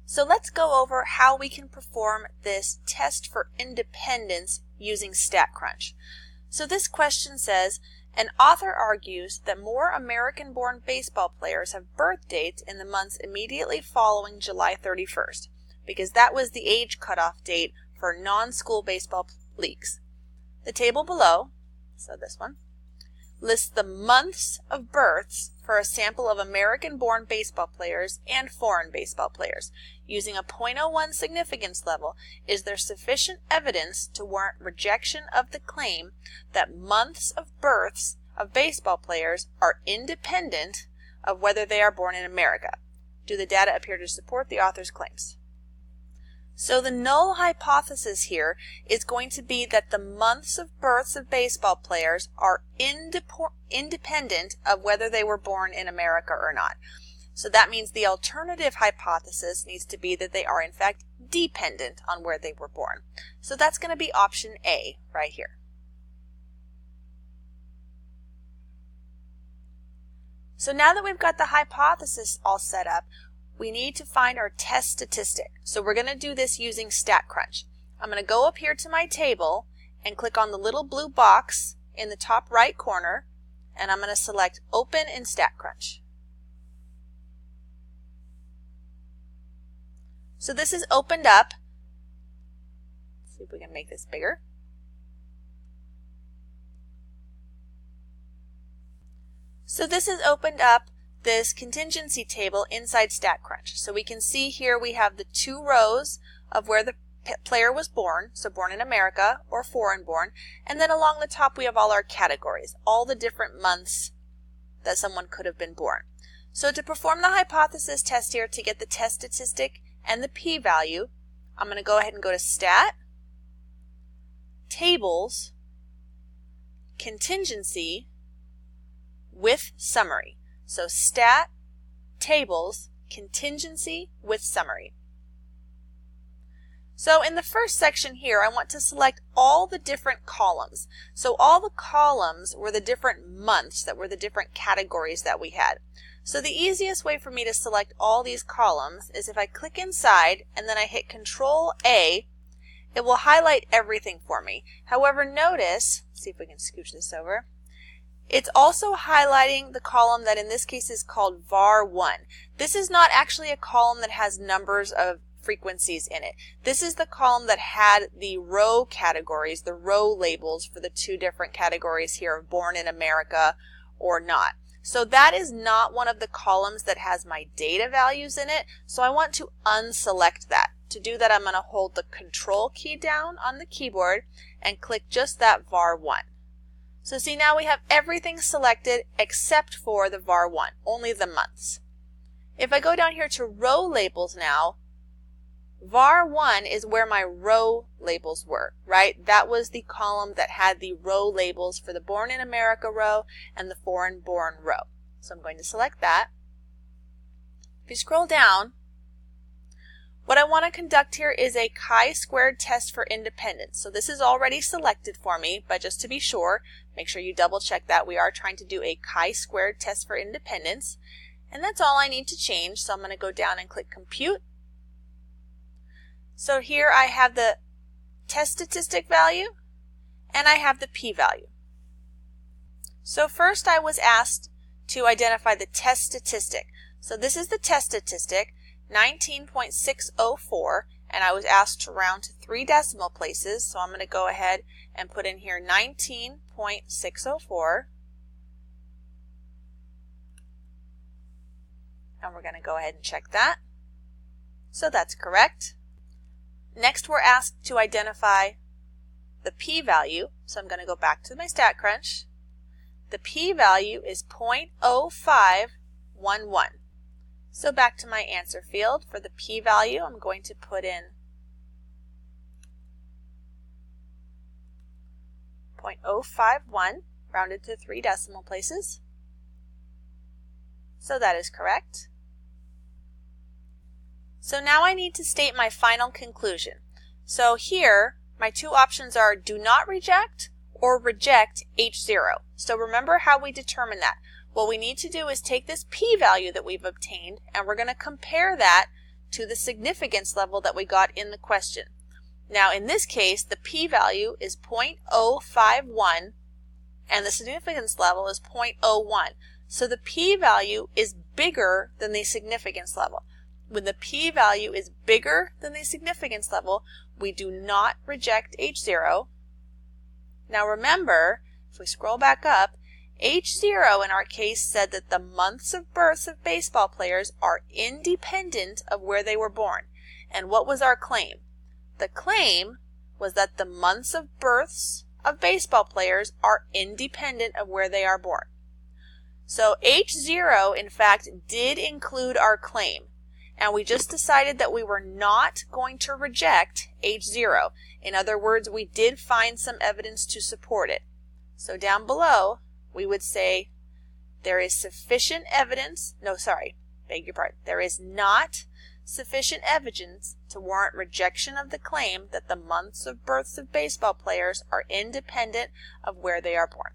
So let's go over how we can perform this test for independence using Statcrunch. So this question says, an author argues that more American-born baseball players have birth dates in the months immediately following July 31st, because that was the age cutoff date for non-school baseball leagues. The table below, so this one, lists the months of births for a sample of American-born baseball players and foreign baseball players. Using a 0.01 significance level, is there sufficient evidence to warrant rejection of the claim that months of births of baseball players are independent of whether they are born in America? Do the data appear to support the author's claims? So the null hypothesis here is going to be that the months of births of baseball players are independent of whether they were born in America or not. So that means the alternative hypothesis needs to be that they are in fact dependent on where they were born. So that's going to be option A right here. So now that we've got the hypothesis all set up, we need to find our test statistic. So we're going to do this using Statcrunch. I'm going to go up here to my table and click on the little blue box in the top right corner, and I'm going to select Open in Statcrunch. So this is opened up. Let's see if we can make this bigger. So this has opened up this contingency table inside Statcrunch. So we can see here we have the two rows of where the player was born, so born in America or foreign born, and then along the top we have all our categories, all the different months that someone could have been born. So to perform the hypothesis test here to get the test statistic and the p-value, I'm going to go ahead and go to Stat, Tables, Contingency, with Summary. So Stat, Tables, Contingency with Summary. So in the first section here, I want to select all the different columns. So all the columns were the different months that were the different categories that we had. So the easiest way for me to select all these columns is if I click inside and then I hit Control A, it will highlight everything for me. However, notice, let's see if we can scooch this over. It's also highlighting the column that in this case is called var1. This is not actually a column that has numbers of frequencies in it. This is the column that had the row categories, the row labels for the two different categories here of born in America or not. So that is not one of the columns that has my data values in it, so I want to unselect that. To do that, I'm going to hold the Control key down on the keyboard and click just that var1. So see, now we have everything selected except for the var1, only the months. If I go down here to row labels now, var1 is where my row labels were, right? That was the column that had the row labels for the born in America row and the foreign born row. So I'm going to select that. If you scroll down, what I want to conduct here is a chi-squared test for independence. So this is already selected for me, but just to be sure, make sure you double check that. We are trying to do a chi-squared test for independence. And that's all I need to change. So I'm going to go down and click Compute. So here I have the test statistic value and I have the p-value. So first I was asked to identify the test statistic. So this is the test statistic, 19.604, and I was asked to round to 3 decimal places, so I'm going to go ahead and put in here 19.604, and we're going to go ahead and check that. So that's correct. Next we're asked to identify the p-value, so I'm going to go back to my Statcrunch. The p-value is 0.0511. So back to my answer field. For the p-value, I'm going to put in 0.051, rounded to 3 decimal places. So that is correct. So now I need to state my final conclusion. So here, my two options are do not reject or reject H0. So remember how we determine that. What we need to do is take this p-value that we've obtained and we're going to compare that to the significance level that we got in the question. Now, in this case, the p-value is 0.051 and the significance level is 0.01. So the p-value is bigger than the significance level. When the p-value is bigger than the significance level, we do not reject H0. Now remember, if we scroll back up, H0 in our case said that the months of births of baseball players are independent of where they were born. And what was our claim? The claim was that the months of births of baseball players are independent of where they are born. So H0, in fact, did include our claim. And we just decided that we were not going to reject H0. In other words, we did find some evidence to support it. So down below, we would say there is sufficient evidence, there is not sufficient evidence to warrant rejection of the claim that the months of births of baseball players are independent of where they are born.